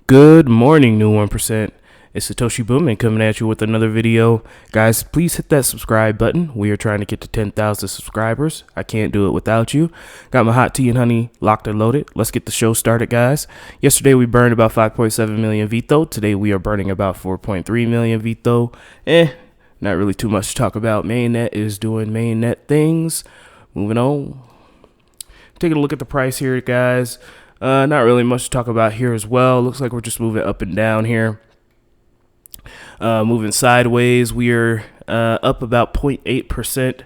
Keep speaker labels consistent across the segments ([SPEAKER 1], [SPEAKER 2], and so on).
[SPEAKER 1] Good morning, new 1%. It's Satoshi Boomin coming at you with another video. Guys, please hit that subscribe button. We are trying to get to 10,000 subscribers. I can't do it without you. Got my hot tea and honey locked and loaded. Let's get the show started, guys. Yesterday, we burned about 5.7 million VITRO. Today, we are burning about 4.3 million VITRO. Not really too much to talk about. Mainnet is doing mainnet things. Moving on. Taking a look at the price here, guys. Not really much to talk about here as well. Looks like we're just moving up and down here. Moving sideways. We are up about 0.8%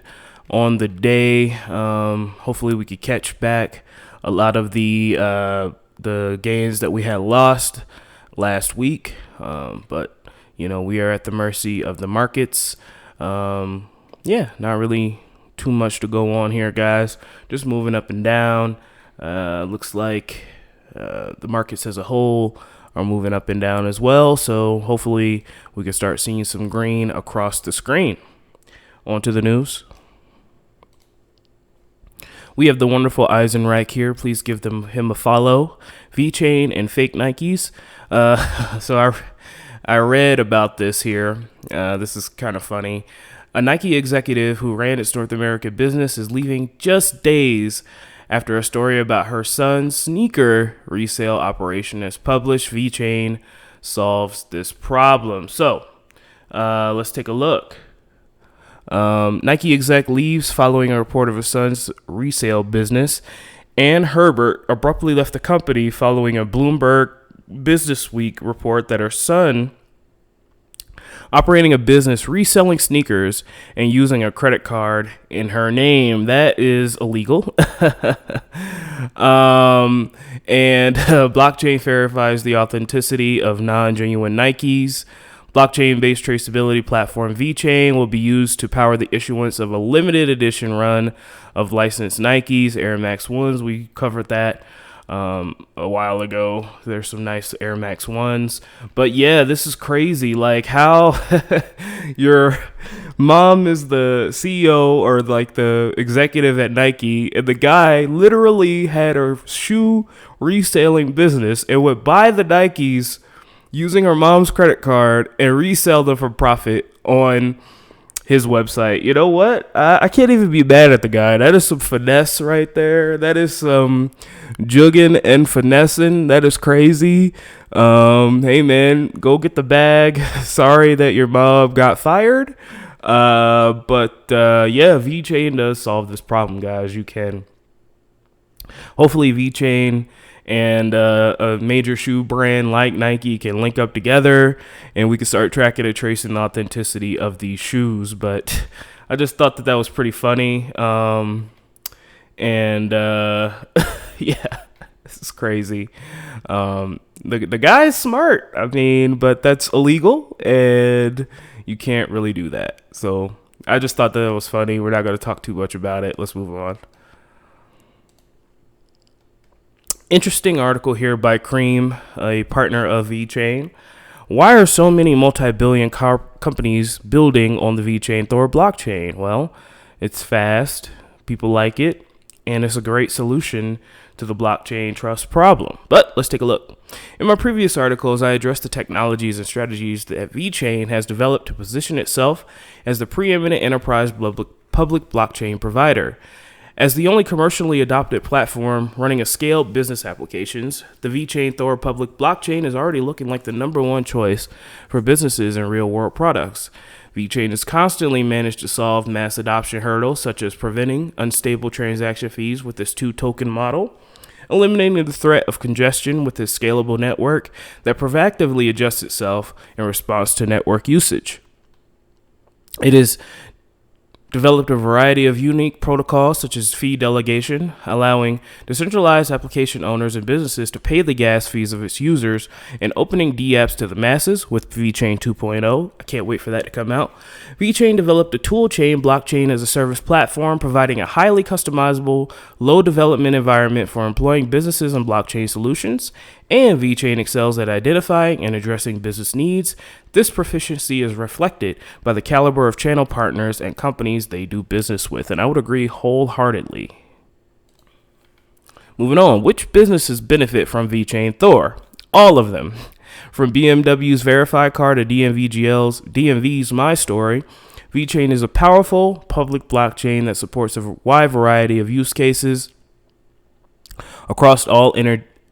[SPEAKER 1] on the day. Hopefully we could catch back a lot of the gains that we had lost last week. But, you know, we are at the mercy of the markets. Not really too much to go on here, guys. Just moving up and down. Looks like the markets as a whole are moving up and down as well. So hopefully we can start seeing some green across the screen. On to the news. We have the wonderful Eisenreich here. Please give him a follow. VeChain and fake Nikes. So I read about this here. This is kind of funny. A Nike executive who ran its North American business is leaving just days after a story about her son's sneaker resale operation is published. VeChain solves this problem. So let's take a look. Nike exec leaves following a report of his son's resale business. Ann Herbert abruptly left the company following a Bloomberg Business Week report that her son operating a business reselling sneakers and using a credit card in her name. That is illegal. And blockchain verifies the authenticity of non-genuine Nikes. Blockchain-based traceability platform VeChain will be used to power the issuance of a limited edition run of licensed Nikes, Air Max 1s. We covered that a while ago. There's some nice Air Max 1s. But yeah, this is crazy. Like how your mom is the CEO or like the executive at Nike, and the guy literally had a shoe reselling business and would buy the Nikes using her mom's credit card and resell them for profit on his website. You know what? I can't even be mad at the guy. That is some finesse right there. That is some jugging and finessing. That is crazy. Hey man, go get the bag. Sorry that your mom got fired. But VeChain does solve this problem, guys. You can hopefully VeChain and a major shoe brand like Nike can link up together and we can start tracking and tracing the authenticity of these shoes. But I just thought that was pretty funny. This is crazy. The guy is smart. I mean, but that's illegal and you can't really do that. So I just thought that was funny. We're not going to talk too much about it. Let's move on. Interesting article here by Cream, a partner of VeChain. Why are so many multi-billion companies building on the VeChain Thor blockchain? Well, it's fast, people like it, and it's a great solution to the blockchain trust problem. But let's take a look. In my previous articles, I addressed the technologies and strategies that VeChain has developed to position itself as the preeminent enterprise public blockchain provider. As the only commercially adopted platform running a scaled business applications, the VeChain Thor public blockchain is already looking like the #1 choice for businesses and real-world products. VeChain has constantly managed to solve mass adoption hurdles, such as preventing unstable transaction fees with its 2-token model, eliminating the threat of congestion with its scalable network that proactively adjusts itself in response to network usage. It is developed a variety of unique protocols such as fee delegation, allowing decentralized application owners and businesses to pay the gas fees of its users, and opening dApps to the masses with VeChain 2.0. I can't wait for that to come out. VeChain developed a toolchain blockchain as a service platform, providing a highly customizable, low development environment for employing businesses and blockchain solutions. And VeChain excels at identifying and addressing business needs. This proficiency is reflected by the caliber of channel partners and companies they do business with, and I would agree wholeheartedly. Moving on, which businesses benefit from VeChain Thor? All of them. From BMW's Verified Car to DMV's My Story, VeChain is a powerful public blockchain that supports a wide variety of use cases across all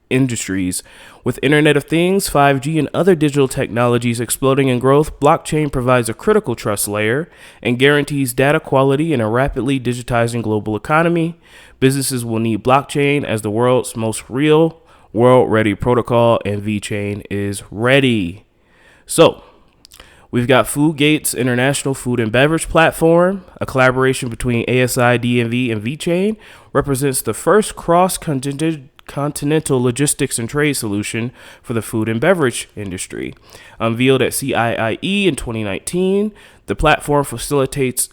[SPEAKER 1] industries. With Internet of Things, 5G, and other digital technologies exploding in growth, blockchain provides a critical trust layer and guarantees data quality in a rapidly digitizing global economy. Businesses will need blockchain as the world's most real, world-ready protocol, and VeChain is ready. So, we've got Foodgate's International Food and Beverage Platform, a collaboration between ASI, DMV, and VeChain, represents the first cross-continental logistics and trade solution for the food and beverage industry. Unveiled at CIIE in 2019, the platform facilitates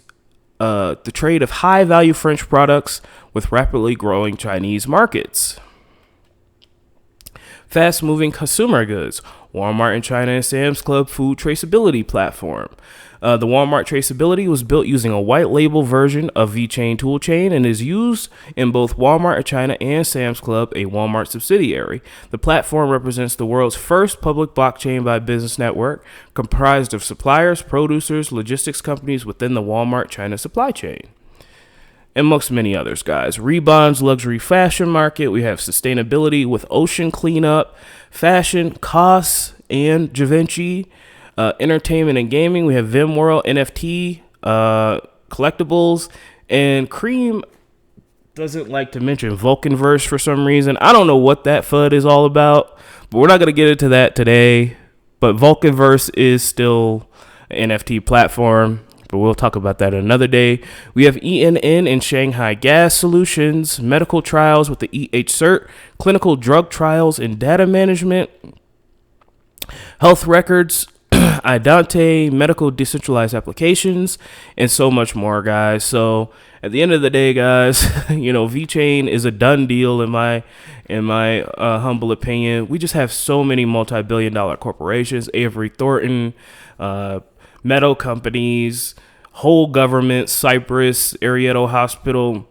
[SPEAKER 1] the trade of high-value French products with rapidly growing Chinese markets. Fast-moving consumer goods. Walmart in China and Sam's Club food traceability platform. The Walmart traceability was built using a white label version of VeChain toolchain and is used in both Walmart in China and Sam's Club, a Walmart subsidiary. The platform represents the world's first public blockchain by business network comprised of suppliers, producers, logistics companies within the Walmart China supply chain. Amongst many others, guys. Reebon's luxury fashion market. We have sustainability with ocean cleanup, fashion, costs, and Givenchy. Entertainment and gaming. We have Vimworld, NFT, collectibles, and Cream doesn't like to mention Vulcanverse for some reason. I don't know what that FUD is all about, but we're not going to get into that today. But Vulcanverse is still an NFT platform. But we'll talk about that another day. We have ENN and Shanghai Gas Solutions, medical trials with the EH cert, clinical drug trials and data management, health records, Idante, medical decentralized applications, and so much more, guys. So at the end of the day, guys, VeChain is a done deal in my humble opinion. We just have so many multi-billion-dollar corporations, Avery Thornton, metal companies, whole government, Cyprus, Arieto Hospital.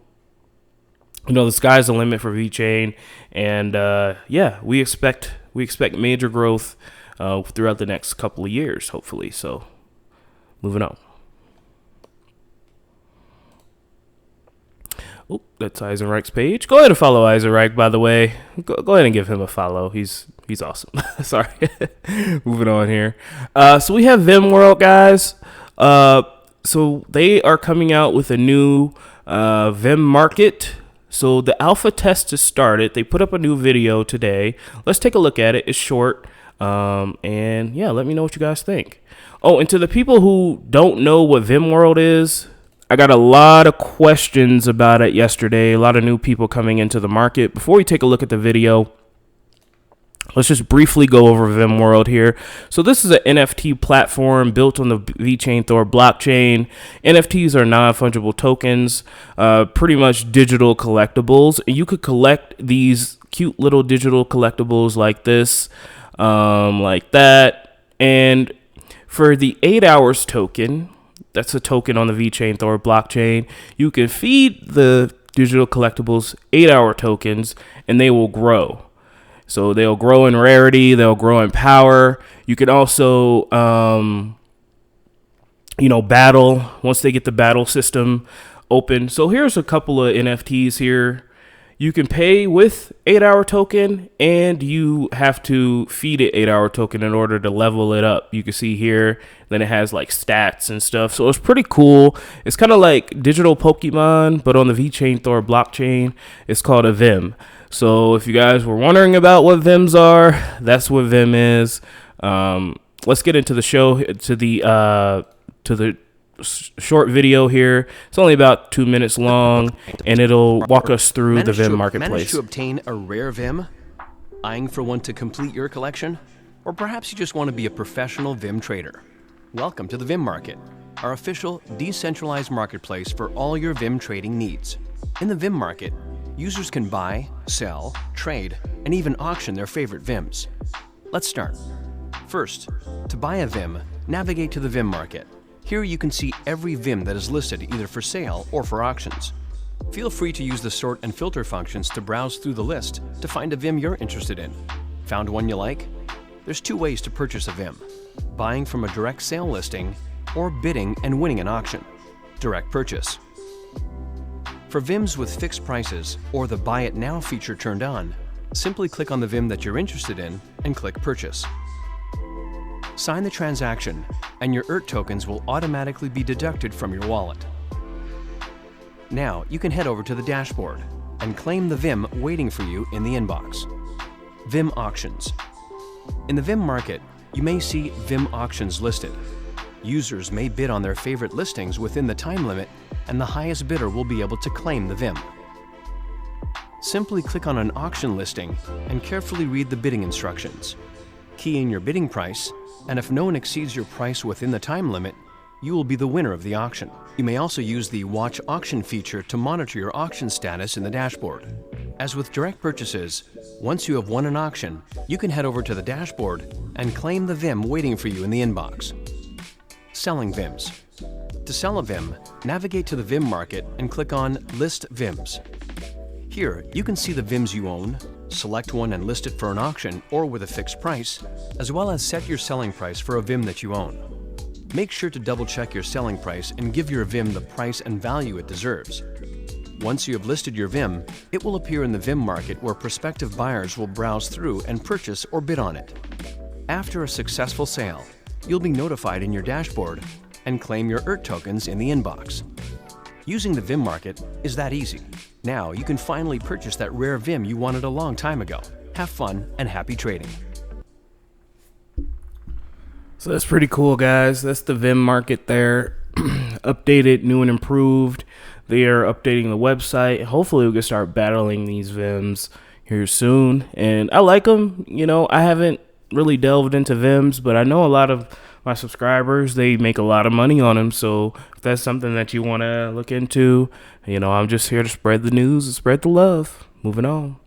[SPEAKER 1] The sky's the limit for VeChain, and we expect major growth throughout the next couple of years, hopefully. So, moving on. Oh, that's Eisenreich's page. Go ahead and follow Eisenreich, by the way. Go ahead and give him a follow. He's awesome. Sorry. Moving on here. So we have Vimworld, guys. So they are coming out with a new Vim market. So the alpha test has started. They put up a new video today. Let's take a look at it. It's short. And yeah, let me know what you guys think. Oh, and to the people who don't know what Vimworld is, I got a lot of questions about it yesterday. A lot of new people coming into the market. Before we take a look at the video, let's just briefly go over Vimworld here. So this is an NFT platform built on the VeChain Thor blockchain. NFTs are non-fungible tokens, pretty much digital collectibles. And you could collect these cute little digital collectibles like this, like that. And for the 8 hours token, that's a token on the VeChain Thor blockchain, you can feed the digital collectibles 8-hour tokens and they will grow. So they'll grow in rarity, they'll grow in power. You can also, battle once they get the battle system open. So here's a couple of NFTs here. You can pay with 8-hour token and you have to feed it 8-hour token in order to level it up. You can see here, then it has like stats and stuff. So it's pretty cool. It's kind of like digital Pokemon, but on the VeChain Thor blockchain. It's called a Vim. So if you guys were wondering about what Vims are, that's what Vim is. Let's get into the show, to the short video here. It's only about 2 minutes long, and it'll walk us through the Vim marketplace.
[SPEAKER 2] Managed to obtain a rare Vim? Eyeing for one to complete your collection? Or perhaps you just want to be a professional Vim trader? Welcome to the Vim Market, our official decentralized marketplace for all your Vim trading needs. In the Vim Market, users can buy, sell, trade, and even auction their favorite Vims. Let's start. First, to buy a Vim, navigate to the Vim Market. Here you can see every Vim that is listed either for sale or for auctions. Feel free to use the sort and filter functions to browse through the list to find a Vim you're interested in. Found one you like? There's two ways to purchase a VIM: buying from a direct sale listing or bidding and winning an auction. Direct purchase. For VIMs with fixed prices or the Buy It Now feature turned on, simply click on the VIM that you're interested in and click Purchase. Sign the transaction, and your ERT tokens will automatically be deducted from your wallet. Now you can head over to the dashboard and claim the VIM waiting for you in the inbox. VIM auctions. In the VIM market, you may see VIM auctions listed. Users may bid on their favorite listings within the time limit, and the highest bidder will be able to claim the VIM. Simply click on an auction listing and carefully read the bidding instructions. Key in your bidding price, and if no one exceeds your price within the time limit, you will be the winner of the auction. You may also use the Watch Auction feature to monitor your auction status in the dashboard. As with direct purchases, once you have won an auction, you can head over to the dashboard and claim the VIM waiting for you in the inbox. Selling VIMs. To sell a VIM, navigate to the VIM market and click on List VIMs. Here, you can see the VIMs you own, select one and list it for an auction or with a fixed price, as well as set your selling price for a VIM that you own. Make sure to double check your selling price and give your VIM the price and value it deserves. Once you have listed your VIM, it will appear in the VIM market where prospective buyers will browse through and purchase or bid on it. After a successful sale, you'll be notified in your dashboard and claim your ERT tokens in the inbox. Using the VIM market is that easy. Now you can finally purchase that rare VIM you wanted a long time ago. Have fun and happy trading.
[SPEAKER 1] So that's pretty cool, guys. That's the VIM market there. Updated, new and improved. They are updating the website. Hopefully we can start battling these VIMs here soon. And I like them. You know, I haven't really delved into VIMs, but I know a lot of my subscribers, they make a lot of money on them. So if that's something that you want to look into, you know, I'm just here to spread the news and spread the love. Moving on.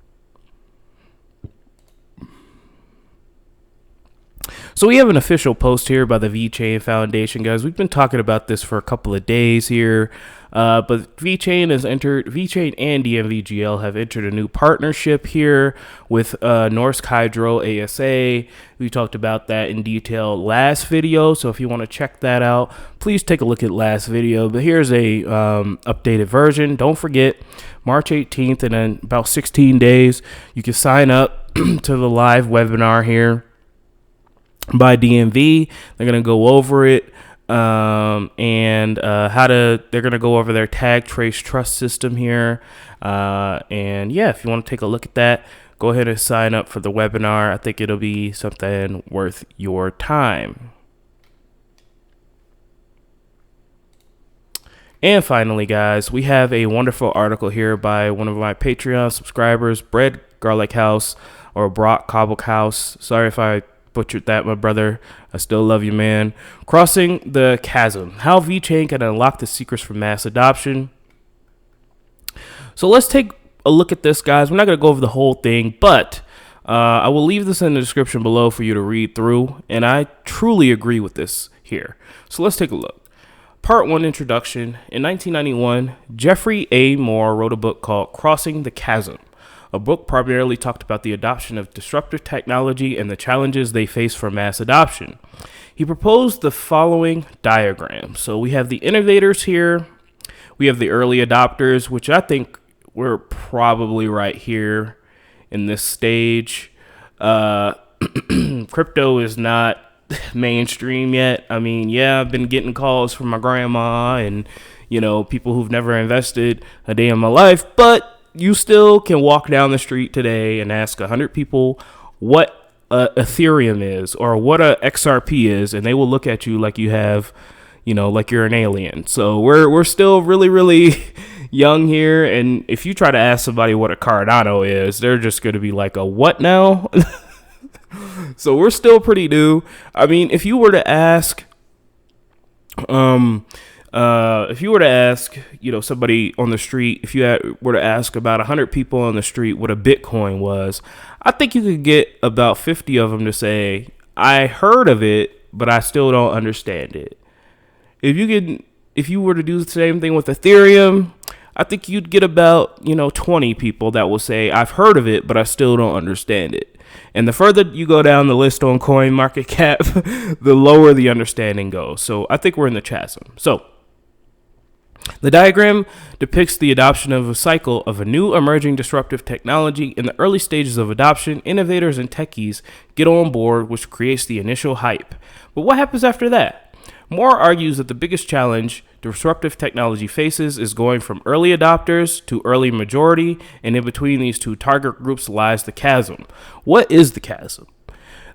[SPEAKER 1] So we have an official post here by the VeChain Foundation, guys. We've been talking about this for a couple of days here, but VeChain and DMVGL have entered a new partnership here with Norsk Hydro ASA. We talked about that in detail last video, so if you want to check that out, please take a look at last video. But here's a updated version. Don't forget, March 18th, and in about 16 days, you can sign up to the live webinar here by DMV. They're going to go over it they're going to go over their tag trace trust system here. And yeah, if you want to take a look at that, go ahead and sign up for the webinar. I think it'll be something worth your time. And finally, guys, we have a wonderful article here by one of my Patreon subscribers, Bread Garlichouse, or Brock Cobblehouse. Sorry if I butchered that, my brother. I still love you, man. Crossing the Chasm. How VeChain can unlock the secrets for mass adoption. So let's take a look at this, guys. We're not going to go over the whole thing, but I will leave this in the description below for you to read through, and I truly agree with this here. So let's take a look. Part 1, Introduction. In 1991, Jeffrey A. Moore wrote a book called Crossing the Chasm. A book primarily talked about the adoption of disruptive technology and the challenges they face for mass adoption. He proposed the following diagram. So we have the innovators here. We have the early adopters, which I think we're probably right here in this stage. Crypto is not mainstream yet. I mean, yeah, I've been getting calls from my grandma and, you know, people who've never invested a day in my life, but you still can walk down the street today and ask 100 people what Ethereum is or what a XRP is, and they will look at you like you have, you know, like you're an alien. So we're still really, really young here, and if you try to ask somebody what a Cardano is, they're just going to be like, a what now? So we're still pretty new. I mean, if you were to ask, you know, somebody on the street, if you were to ask about 100 people on the street what a Bitcoin was, I think you could get about 50 of them to say, I heard of it, but I still don't understand it. If you were to do the same thing with Ethereum, I think you'd get about, 20 people that will say, I've heard of it, but I still don't understand it. And the further you go down the list on coin market cap, the lower the understanding goes. So I think we're in the chasm. So the diagram depicts the adoption of a cycle of a new emerging disruptive technology. In the early stages of adoption, innovators and techies get on board, which creates the initial hype. But what happens after that? Moore argues that the biggest challenge disruptive technology faces is going from early adopters to early majority, and in between these two target groups lies the chasm. What is the chasm?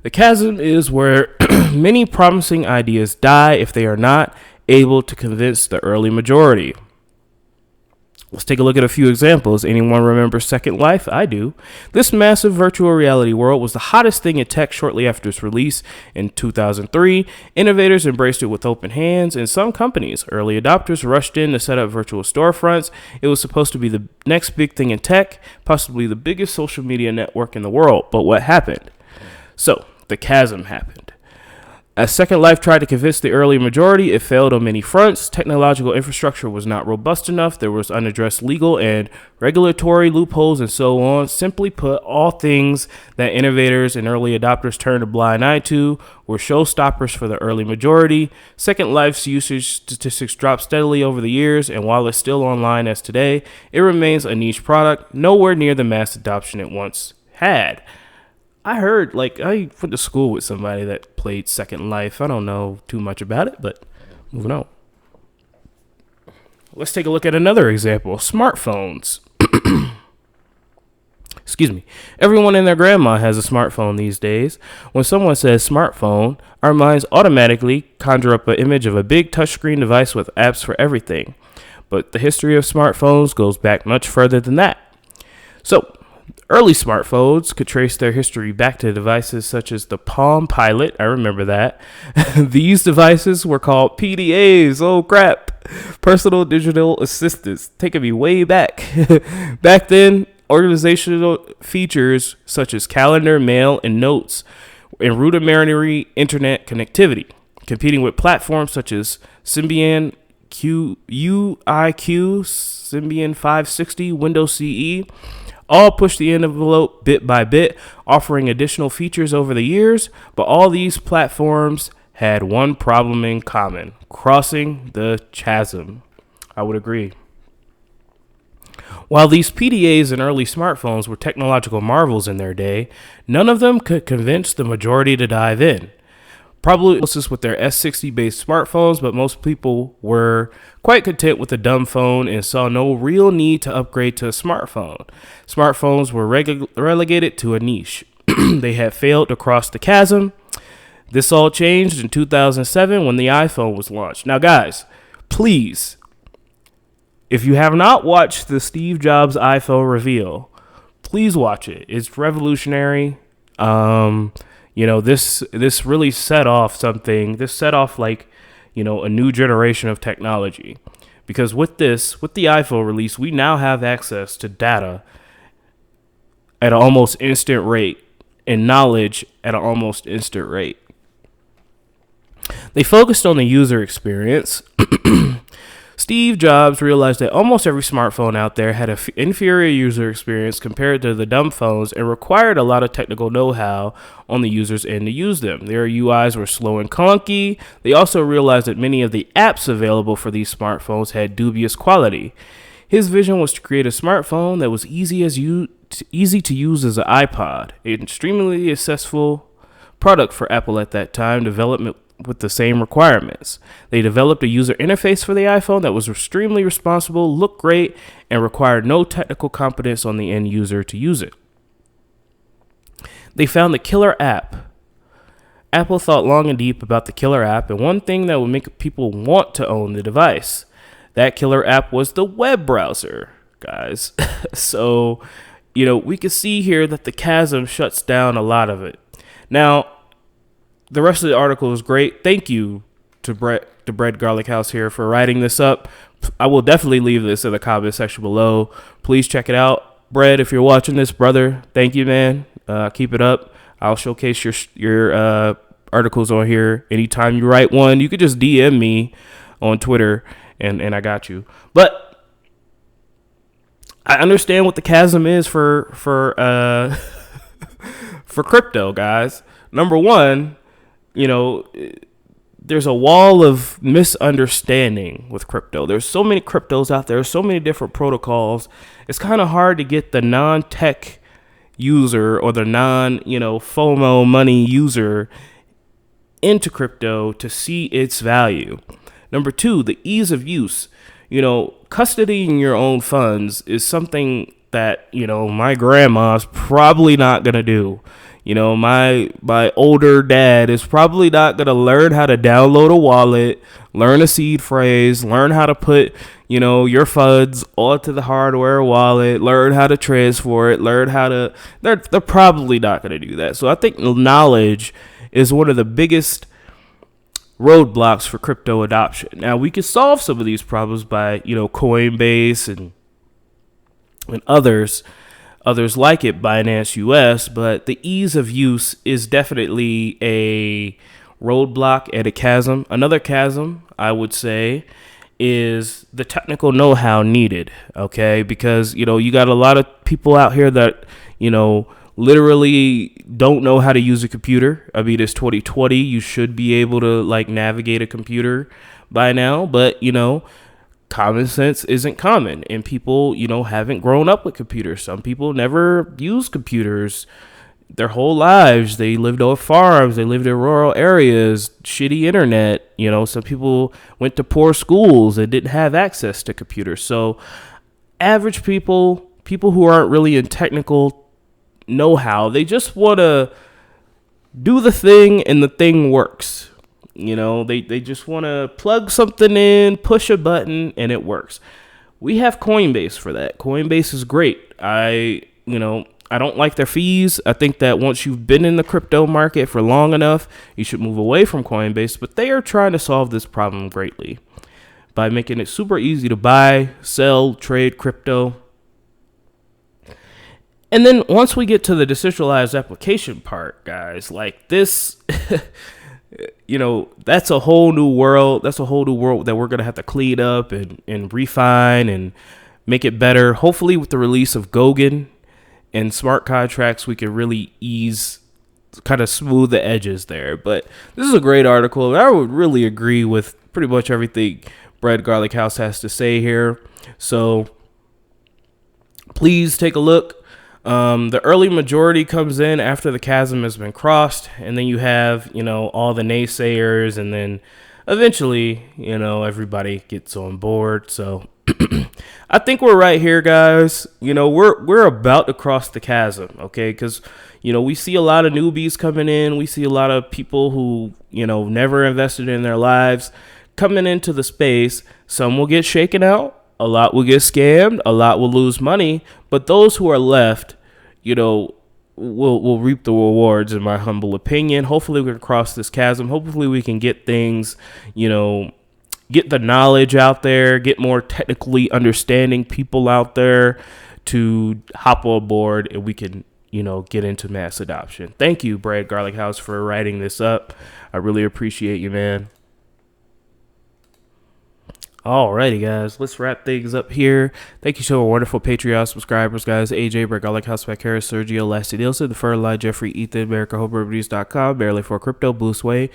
[SPEAKER 1] The chasm is where many promising ideas die if they are not able to convince the early majority. Let's take a look at a few examples. Anyone remember Second Life? I do. This massive virtual reality world was the hottest thing in tech shortly after its release in 2003. Innovators embraced it with open hands, and some companies, early adopters, rushed in to set up virtual storefronts. It was supposed to be the next big thing in tech, possibly the biggest social media network in the world. But what happened? So, the chasm happened. As Second Life tried to convince the early majority, it failed on many fronts. Technological infrastructure was not robust enough. There was unaddressed legal and regulatory loopholes and so on. Simply put, all things that innovators and early adopters turned a blind eye to were showstoppers for the early majority. Second Life's usage statistics dropped steadily over the years, and while it's still online as today, it remains a niche product, nowhere near the mass adoption it once had. I heard, I went to school with somebody that played Second Life. I don't know too much about it, but moving on. Let's take a look at another example. Smartphones. Excuse me. Everyone and their grandma has a smartphone these days. When someone says smartphone, our minds automatically conjure up an image of a big touchscreen device with apps for everything. But the history of smartphones goes back much further than that. So, early smartphones could trace their history back to devices such as the Palm Pilot. I remember that. These devices were called PDAs. Oh, crap. Personal digital assistants. Taking me way back. Back then, organizational features such as calendar, mail, and notes, and rudimentary internet connectivity, competing with platforms such as Symbian UIQ, Symbian 560, Windows CE, all pushed the envelope bit by bit, offering additional features over the years, but all these platforms had one problem in common: crossing the chasm. I would agree. While these PDAs and early smartphones were technological marvels in their day, none of them could convince the majority to dive in. Probably closest with their S60-based smartphones, but most people were quite content with a dumb phone and saw no real need to upgrade to a smartphone. Smartphones were relegated to a niche. They had failed to cross the chasm. This all changed in 2007 when the iPhone was launched. Now, guys, please, if you have not watched the Steve Jobs iPhone reveal, please watch it. It's revolutionary. This really set off something. This set off a new generation of technology. Because with the iPhone release, we now have access to data at an almost instant rate and knowledge at an almost instant rate. They focused on the user experience. Steve Jobs realized that almost every smartphone out there had an inferior user experience compared to the dumb phones and required a lot of technical know-how on the user's end to use them. Their UIs were slow and clunky. They also realized that many of the apps available for these smartphones had dubious quality. His vision was to create a smartphone that was easy to use as an iPod, an extremely successful product for Apple at that time, development with the same requirements. They developed a user interface for the iPhone that was extremely responsible, looked great, and required no technical competence on the end user to use it. They found the killer app. Apple thought long and deep about the killer app, and one thing that would make people want to own the device. That killer app was the web browser, guys. So, we can see here that the chasm shuts down a lot of it. Now, the rest of the article is great. Thank you to Bread Garlichouse here for writing this up. I will definitely leave this in the comment section below. Please check it out. Bread, if you're watching this, brother, thank you, man. Keep it up. I'll showcase your articles on here. Anytime you write one, you could just DM me on Twitter, and I got you. But I understand what the chasm is for for crypto, guys. Number one, you know, there's a wall of misunderstanding with crypto. There's so many cryptos out there, so many different protocols. It's kind of hard to get the non-tech user or the FOMO money user into crypto to see its value. Number two, the ease of use. Custodying your own funds is something that, my grandma's probably not going to do. My older dad is probably not going to learn how to download a wallet, learn a seed phrase, learn how to put, your funds onto the hardware wallet, learn how to transfer it, they're probably not going to do that. So I think knowledge is one of the biggest roadblocks for crypto adoption. Now, we can solve some of these problems by, Coinbase and others like it, Binance US, but the ease of use is definitely a roadblock and a chasm. Another chasm, I would say, is the technical know-how needed, okay? Because, you got a lot of people out here that, literally don't know how to use a computer. I mean, it's 2020. You should be able to navigate a computer by now, but common sense isn't common, and people, haven't grown up with computers. Some people never used computers their whole lives. They lived on farms. They lived in rural areas, shitty internet. Some people went to poor schools and didn't have access to computers. So average people who aren't really in technical know-how, they just want to do the thing and the thing works. They just want to plug something in, push a button, and it works. We have Coinbase for that. Coinbase is great. I don't like their fees. I think that once you've been in the crypto market for long enough, you should move away from Coinbase, but they are trying to solve this problem greatly by making it super easy to buy, sell, trade crypto. And then once we get to the decentralized application part, guys, this, that's a whole new world. That's a whole new world that we're going to have to clean up and refine and make it better. Hopefully with the release of Goguen and smart contracts, we can really kind of smooth the edges there. But this is a great article. I would really agree with pretty much everything Brad Garlichouse has to say here. So please take a look. The early majority comes in after the chasm has been crossed, and then you have, all the naysayers, and then eventually, everybody gets on board. So I think we're right here, guys. We're about to cross the chasm, okay? Because, we see a lot of newbies coming in. We see a lot of people who, never invested in their lives coming into the space. Some will get shaken out. A lot will get scammed. A lot will lose money. But those who are left, will reap the rewards, in my humble opinion. Hopefully we can cross this chasm. Hopefully we can get things, get the knowledge out there, get more technically understanding people out there to hop on board, and we can, get into mass adoption. Thank you, Brad Garlichouse, for writing this up. I really appreciate you, man. Alrighty, guys, let's wrap things up here. Thank you to our wonderful Patreon subscribers, guys. AJ, Brett Garlichouse, Mac Harris, Sergio, Lasty Nielsen, The Fertilizer, Jeffrey, Ethan, AmericaHomeRemedies.com, Barely for Crypto, Bruce Way,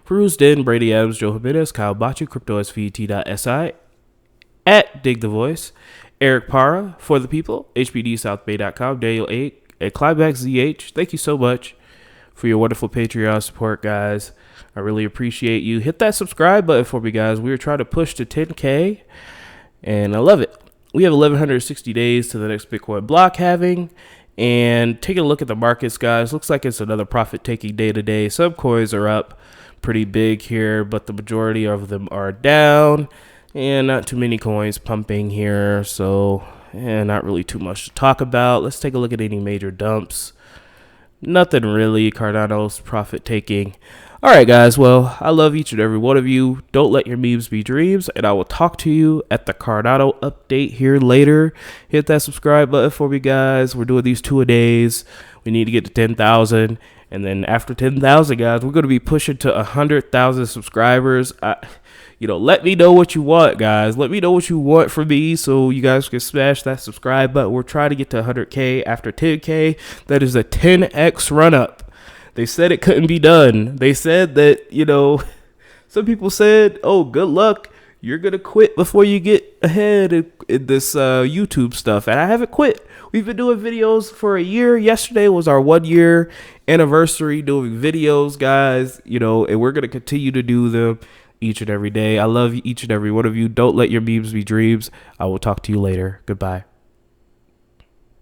[SPEAKER 1] Peruse Den, Brady Adams, Joe Jimenez, Kyle Bachi, CryptoSVT.si, at Dig the Voice, Eric Parra, For the People, HBDSouthBay.com, Daniel 8, and Climax ZH. Thank you so much for your wonderful Patreon support, guys. I really appreciate you. Hit that subscribe button for me, guys. We are trying to push to 10K, and I love it. We have 1,160 days to the next Bitcoin block halving, and taking a look at the markets, guys. Looks like it's another profit-taking day today. Some coins are up pretty big here, but the majority of them are down, and not too many coins pumping here, so not really too much to talk about. Let's take a look at any major dumps. Nothing really. Cardano's profit-taking. All right, guys. Well, I love each and every one of you. Don't let your memes be dreams, and I will talk to you at the Cardano update here later. Hit that subscribe button for me, guys. We're doing these 2 a days. We need to get to 10,000, And then after 10,000, guys, we're going to be pushing to 100,000 subscribers. Let me know what you want, guys. Let me know what you want from me so you guys can smash that subscribe button. We're trying to get to 100K after 10K. That is a 10X run up. They said it couldn't be done. They said that, some people said, oh, good luck. You're going to quit before you get ahead in this YouTube stuff. And I haven't quit. We've been doing videos for a year. Yesterday was our 1 year anniversary doing videos, guys, and we're going to continue to do them each and every day. I love each and every one of you. Don't let your memes be dreams. I will talk to you later. Goodbye.